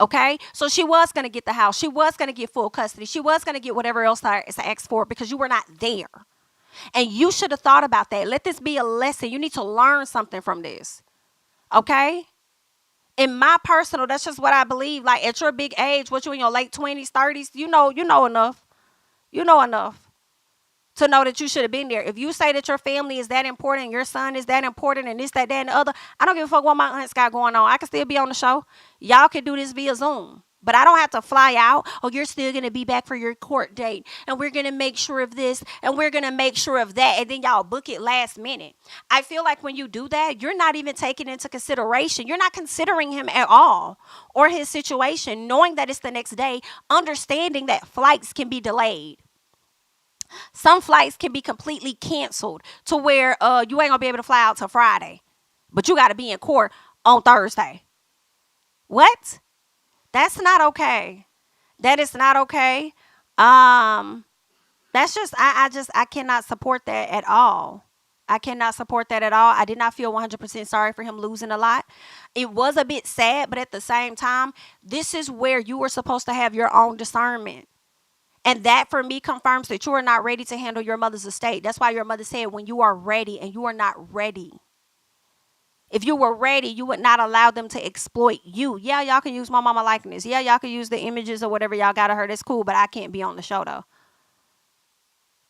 Okay? So she was going to get the house. She was going to get full custody. She was going to get whatever else is asked for because you were not there. And you should have thought about that. Let this be a lesson. You need to learn something from this. Okay? In my personal, that's just what I believe. Like, at your big age, what, you in your late 20s, 30s, you know enough. You know enough to know that you should have been there. If you say that your family is that important, your son is that important, and this, that, and the other, I don't give a fuck what my aunts got going on. I can still be on the show. Y'all can do this via Zoom. But I don't have to fly out. Oh, you're still going to be back for your court date. And we're going to make sure of this. And we're going to make sure of that. And then y'all book it last minute. I feel like when you do that, you're not even taking into consideration. You're not considering him at all or his situation, knowing that it's the next day, understanding that flights can be delayed. Some flights can be completely canceled to where you ain't going to be able to fly out till Friday. But you got to be in court on Thursday. What? That's not okay. That is not okay. That's just I cannot support that at all. I cannot support that at all. I did not feel 100% sorry for him losing a lot. It was a bit sad, but at the same time, this is where you were supposed to have your own discernment. And that for me confirms that you are not ready to handle your mother's estate. That's why your mother said when you are ready, and you are not ready. If you were ready, you would not allow them to exploit you. Yeah, y'all can use my mama likeness. Yeah, y'all can use the images or whatever y'all got of her. That's cool, but I can't be on the show though.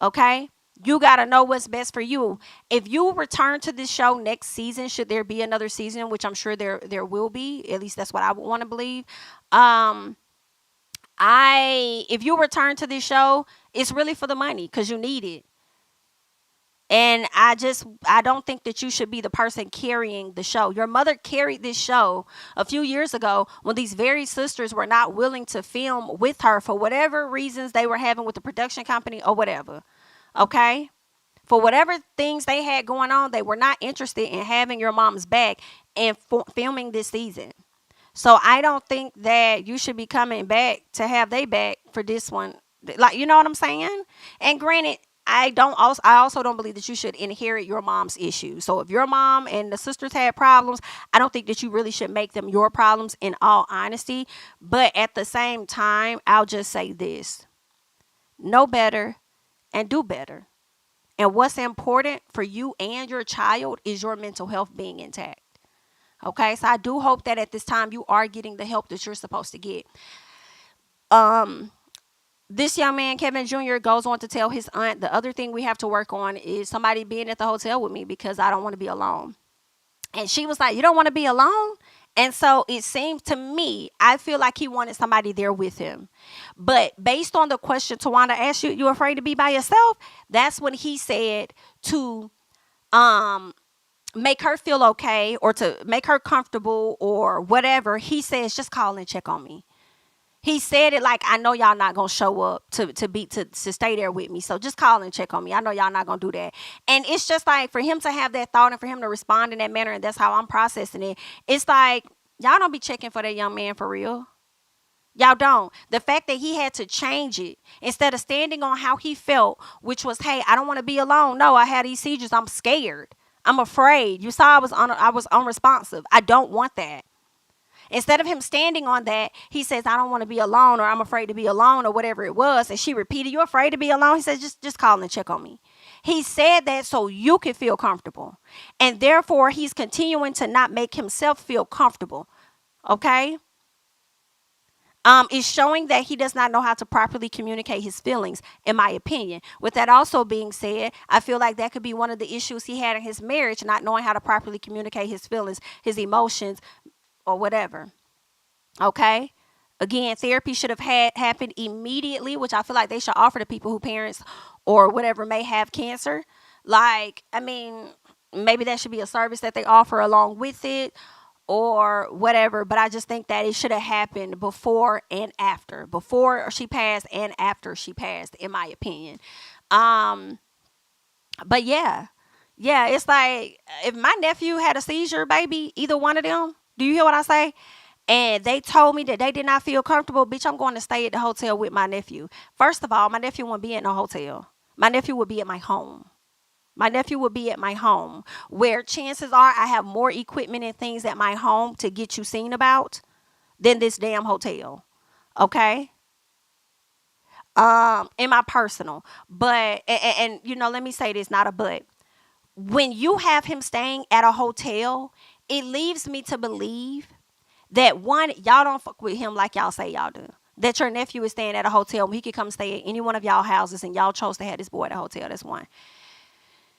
Okay? You got to know what's best for you. If you return to this show next season, should there be another season, which I'm sure there will be, at least that's what I would want to believe. If you return to this show, it's really for the money because you need it. And I don't think that you should be the person carrying the show. Your mother carried this show a few years ago when these very sisters were not willing to film with her for whatever reasons they were having with the production company or whatever. Okay? For whatever things they had going on, they were not interested in having your mom's back and filming this season. So I don't think that you should be coming back to have they back for this one. Like, you know what I'm saying? And granted, I also don't believe that you should inherit your mom's issues. So if your mom and the sisters had problems, I don't think that you really should make them your problems, in all honesty. But at the same time, I'll just say this: know better and do better. And what's important for you and your child is your mental health being intact. Okay, so I do hope that at this time you are getting the help that you're supposed to get. This young man, Kevin Jr., goes on to tell his aunt, the other thing we have to work on is somebody being at the hotel with me because I don't want to be alone. And she was like, you don't want to be alone? And so it seems to me, I feel like he wanted somebody there with him. But based on the question Towanda asked you, you afraid to be by yourself? That's when he said to make her feel okay or to make her comfortable or whatever. He says, just call and check on me. He said it like, I know y'all not going to show up to stay there with me. So just call and check on me. I know y'all not going to do that. And it's just like for him to have that thought and for him to respond in that manner. And that's how I'm processing it. It's like, y'all don't be checking for that young man for real. Y'all don't. The fact that he had to change it instead of standing on how he felt, which was, hey, I don't want to be alone. No, I had these seizures. I'm scared. I'm afraid. You saw I was unresponsive. I don't want that. Instead of him standing on that, he says, I don't want to be alone, or I'm afraid to be alone, or whatever it was. And she repeated, you afraid to be alone? He says, just call and check on me. He said that so you can feel comfortable. And therefore, he's continuing to not make himself feel comfortable. Okay? It's showing that he does not know how to properly communicate his feelings, in my opinion. With that also being said, I feel like that could be one of the issues he had in his marriage, not knowing how to properly communicate his feelings, his emotions, or whatever. Okay? Again, therapy should have happened immediately, which I feel like they should offer to people who parents or whatever may have cancer. Like, I mean, maybe that should be a service that they offer along with it or whatever. But I just think that it should have happened before and after. Before she passed and after she passed, in my opinion. But yeah. Yeah, it's like if my nephew had a seizure, baby, either one of them, do you hear what I say? And they told me that they did not feel comfortable. Bitch, I'm going to stay at the hotel with my nephew. First of all, my nephew wouldn't be at no hotel. My nephew would be at my home. My nephew would be at my home, where chances are I have more equipment and things at my home to get you seen about than this damn hotel. Okay? In my personal. But, and you know, let me say this, not a but. When you have him staying at a hotel, it leaves me to believe that one, y'all don't fuck with him like y'all say y'all do. That your nephew is staying at a hotel when he could come stay at any one of y'all houses and y'all chose to have this boy at a hotel. That's one.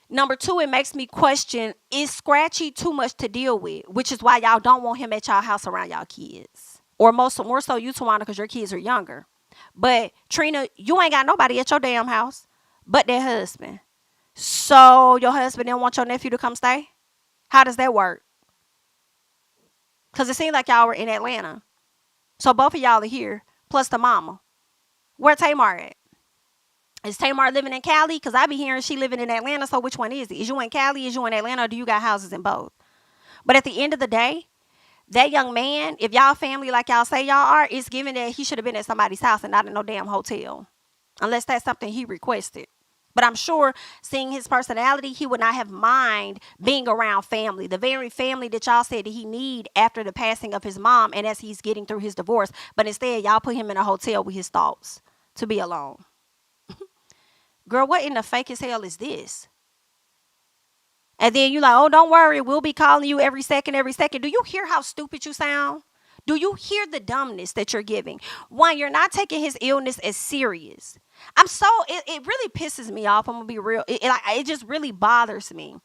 Number two, it makes me question, is Scratchy too much to deal with? Which is why y'all don't want him at y'all house around y'all kids. or more so you, Towanda, because your kids are younger. But Trina, you ain't got nobody at your damn house but that husband. So your husband didn't want your nephew to come stay? How does that work? Because it seemed like y'all were in Atlanta. So both of y'all are here, plus the mama. Where Tamar at? Is Tamar living in Cali? Because I be hearing she living in Atlanta, so which one is it? Is you in Cali? Is you in Atlanta? Or do you got houses in both? But at the end of the day, that young man, if y'all family like y'all say y'all are, it's given that he should have been at somebody's house and not in no damn hotel. Unless that's something he requested. But I'm sure, seeing his personality, he would not have mind being around family. The very family that y'all said that he need after the passing of his mom and as he's getting through his divorce. But instead, y'all put him in a hotel with his thoughts to be alone. Girl, what in the fake as hell is this? And then you like, oh, don't worry. We'll be calling you every second, every second. Do you hear how stupid you sound? Do you hear the dumbness that you're giving? One, you're not taking his illness as serious. It really pisses me off. I'm going to be real. It just really bothers me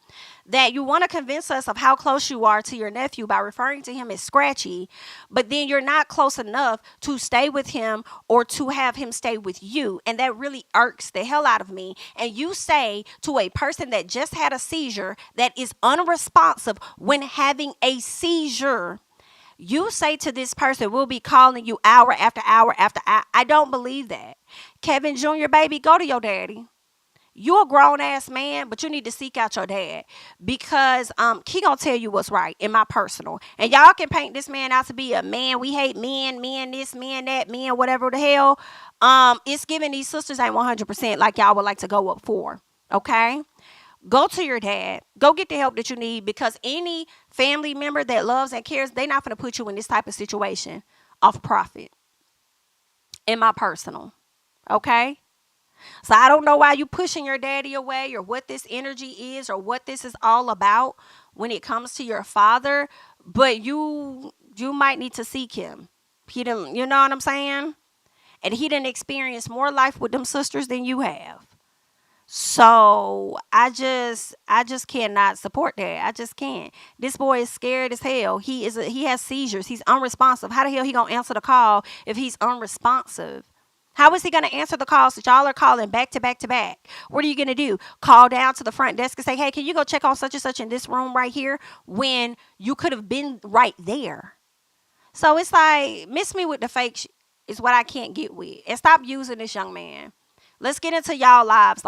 that you want to convince us of how close you are to your nephew by referring to him as Scratchy, but then you're not close enough to stay with him or to have him stay with you. And that really irks the hell out of me. And you say to a person that just had a seizure that is unresponsive when having a seizure, you say to this person, we'll be calling you hour after hour after hour. I don't believe that. Kevin Jr., baby, go to your daddy. You a grown ass man, but you need to seek out your dad because he gonna tell you what's right in my personal. And y'all can paint this man out to be a man. We hate men this, men that, men whatever the hell. It's giving these sisters ain't 100% like y'all would like to go up for. Okay? Go to your dad. Go get the help that you need because any family member that loves and cares, they're not going to put you in this type of situation off profit. In my personal. Okay? So I don't know why you pushing your daddy away or what this energy is or what this is all about when it comes to your father, but you might need to seek him. He didn't, you know what I'm saying? And he didn't experience more life with them sisters than you have. So I just cannot support that. I just can't. This boy is scared as hell. He has seizures. He's unresponsive. How the hell he gonna answer the call if he's unresponsive? How is he gonna answer the calls that y'all are calling back to back to back? What are you gonna do? Call down to the front desk and say, hey, can you go check on such and such in this room right here when you could have been right there? So it's like, miss me with the fake is what I can't get with. And stop using this young man. Let's get into y'all lives.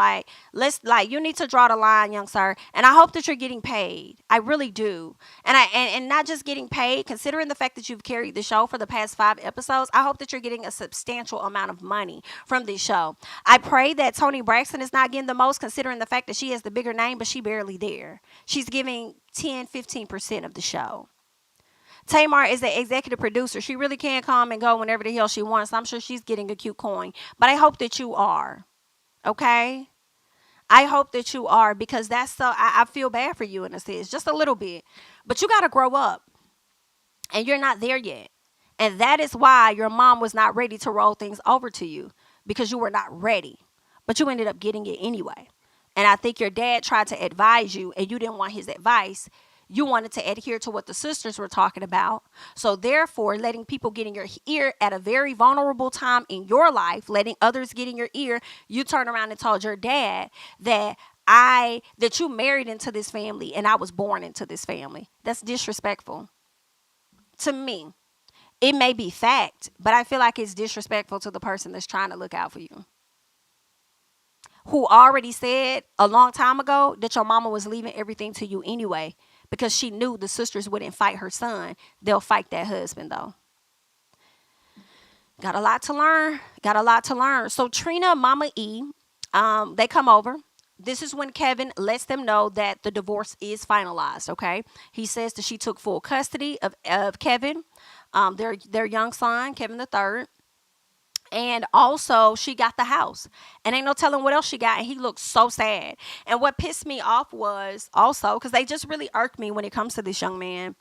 You need to draw the line, young sir. And I hope that you're getting paid. I really do. And not just getting paid, considering the fact that you've carried the show for the past 5 episodes, I hope that you're getting a substantial amount of money from this show. I pray that Toni Braxton is not getting the most, considering the fact that she has the bigger name, but she barely there. She's giving 10-15% of the show. Tamar is the executive producer. She really can come and go whenever the hell she wants. I'm sure she's getting a cute coin. But I hope that you are. Okay? I hope that you are because I feel bad for you in a sense. Just a little bit. But you got to grow up. And you're not there yet. And that is why your mom was not ready to roll things over to you. Because you were not ready. But you ended up getting it anyway. And I think your dad tried to advise you and you didn't want his advice. You wanted to adhere to what the sisters were talking about. So therefore, letting people get in your ear at a very vulnerable time in your life, letting others get in your ear, you turn around and told your dad that you married into this family and I was born into this family. That's disrespectful to me. It may be fact, but I feel like it's disrespectful to the person that's trying to look out for you. Who already said a long time ago that your mama was leaving everything to you anyway. Because she knew the sisters wouldn't fight her son. They'll fight that husband, though. Got a lot to learn. So Trina, Mama E, they come over. This is when Kevin lets them know that the divorce is finalized, okay? He says that she took full custody of Kevin, their young son, Kevin the third. And also, she got the house. And ain't no telling what else she got. And he looked so sad. And what pissed me off was also, because they just really irked me when it comes to this young man.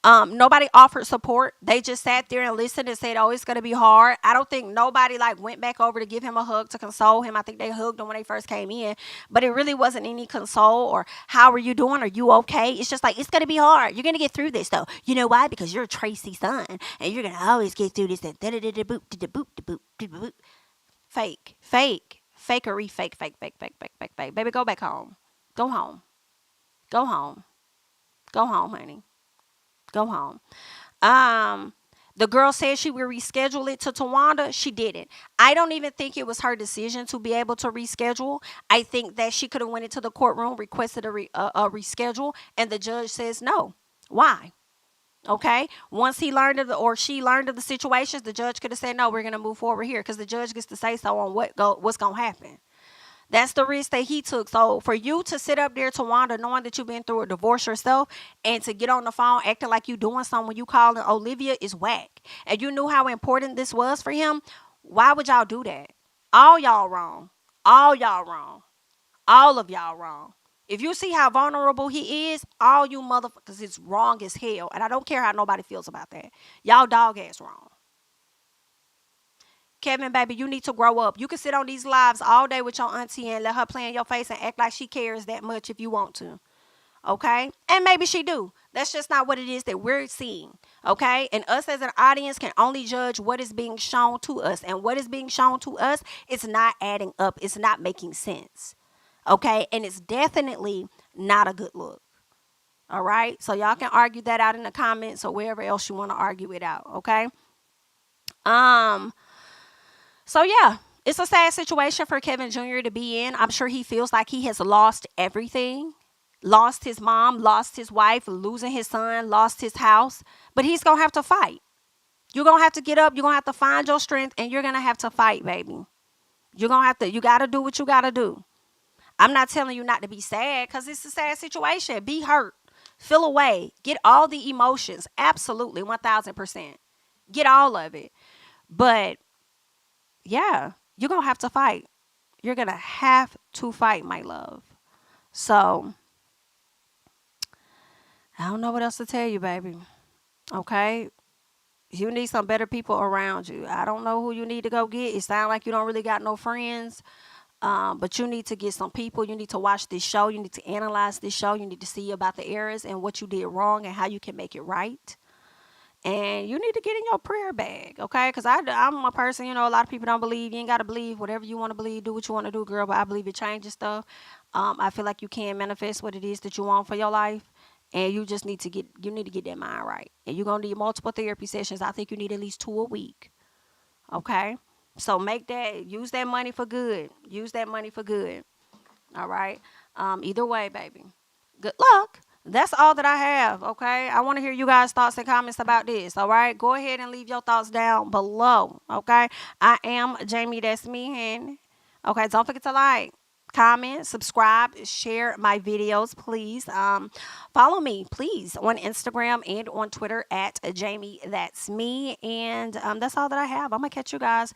Nobody offered support. They just sat there and listened and said, "Oh, it's gonna be hard." I don't think nobody like went back over to give him a hug to console him. I think they hugged him when they first came in, but it really wasn't any console or "How are you doing? Are you okay?" It's just like, it's gonna be hard. You're gonna get through this though. You know why? Because you're Traci's son, and you're gonna always get through this. And boop. Fakery, fake. Baby, go back home. Go home. Go home. Go home, honey. Go home. The girl said she would reschedule it to Towanda. She didn't. I don't even think it was her decision to be able to reschedule. I think that she could have went into the courtroom, requested a reschedule, and the judge says no. Why? Okay. Once he learned of she learned of the situations, the judge could have said no. We're gonna move forward here because the judge gets to say so on what's gonna happen. That's the risk that he took. So for you to sit up there, Towanda, knowing that you've been through a divorce yourself, and to get on the phone acting like you doing something when you calling Olivia is whack. And you knew how important this was for him. Why would y'all do that? All y'all wrong. All y'all wrong. All of y'all wrong. If you see how vulnerable he is, all you motherfuckers is wrong as hell. And I don't care how nobody feels about that. Y'all dog ass wrong. Kevin, baby, you need to grow up. You can sit on these lives all day with your auntie and let her play in your face and act like she cares that much if you want to. Okay? And maybe she do. That's just not what it is that we're seeing. Okay? And us as an audience can only judge what is being shown to us. And what is being shown to us is not adding up. It's not making sense. Okay? And it's definitely not a good look. All right? So y'all can argue that out in the comments or wherever else you want to argue it out. Okay? So yeah, it's a sad situation for Kevin Jr. to be in. I'm sure he feels like he has lost everything. Lost his mom, lost his wife, losing his son, lost his house. But he's going to have to fight. You're going to have to get up. You're going to have to find your strength, and you're going to have to fight, baby. You're going to have to, you got to do what you got to do. I'm not telling you not to be sad because it's a sad situation. Be hurt. Feel away. Get all the emotions. Absolutely, 1,000%. Get all of it. But yeah, you're going to have to fight. You're going to have to fight, my love. So, I don't know what else to tell you, baby. Okay? You need some better people around you. I don't know who you need to go get. It sounds like you don't really got no friends. But you need to get some people. You need to watch this show. You need to analyze this show. You need to see about the errors and what you did wrong and how you can make it right. And you need to get in your prayer bag, okay? Because I'm a person, you know, a lot of people don't believe. You ain't got to believe whatever you want to believe. Do what you want to do, girl. But I believe it changes stuff. I feel like you can manifest what it is that you want for your life. And you just need to get that mind right. And you're going to need multiple therapy sessions. I think you need at least 2 a week, okay? So use that money for good. Use that money for good, all right? Either way, baby. Good luck. That's all that I have, okay? I want to hear you guys' thoughts and comments about this, all right? Go ahead and leave your thoughts down below, okay? I am JamiThatsMe, and okay, don't forget to like, comment, subscribe, share my videos, please. Follow me, please, on Instagram and on Twitter at JamiThatsMe, and that's all that I have. I'm going to catch you guys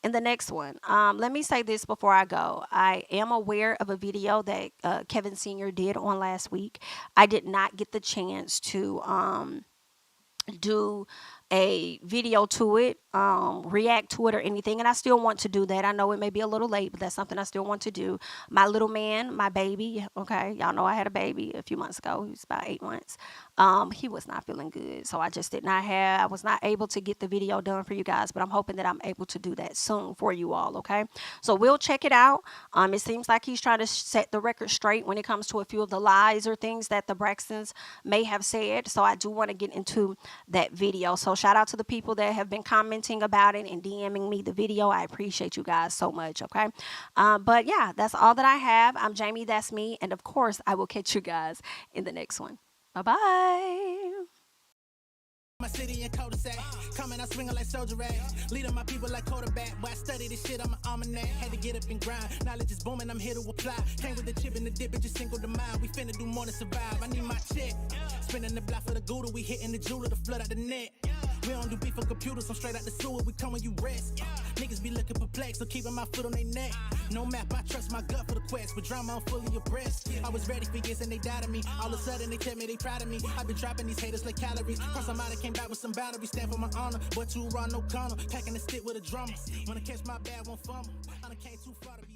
in the next one. Let me say this before I go. I am aware of a video that Kevin Sr. did on last week. I did not get the chance to do a video to it, react to it or anything, and I still want to do that. I know it may be a little late, but that's something I still want to do. My little man, my baby, okay, y'all know I had a baby a few months ago. He was about 8 months. He was not feeling good, so I was not able to get the video done for you guys, but I'm hoping that I'm able to do that soon for you all, okay? So we'll check it out. It seems like he's trying to set the record straight when it comes to a few of the lies or things that the Braxtons may have said, so I do want to get into that video. So shout out to the people that have been commenting about it and DMing me the video. I appreciate you guys so much, okay? But yeah, that's all that I have. I'm JamiThatsMe, and of course, I will catch you guys in the next one. Bye-bye. My city and cul-de-sac, coming out swinging like soldier rag, leading my people like quarterback. Boy, I study this shit, I'm an almanac. Had to get up and grind, knowledge is booming, I'm here to apply. Came with the chip and the dip, it just single the mind. We finna do more to survive, I need my check. Spinning the block for the gouda, we hitting the jeweler to flood out the net. We don't do beef for computers, I'm straight out the sewer, we come when you rest. Niggas be looking perplexed, so keeping my foot on their neck. No map, I trust my gut for the quest. With drama, I'm fully abreast. I was ready for years and they doubted me. All of a sudden, they tell me they proud of me. I've been dropping these haters like calories. Cross them out, I came back with some boundaries. Stand for my honor, but too raw, no corner. Packing the stick with a drummer. Wanna catch my bad, won't fumble. I done came too far to be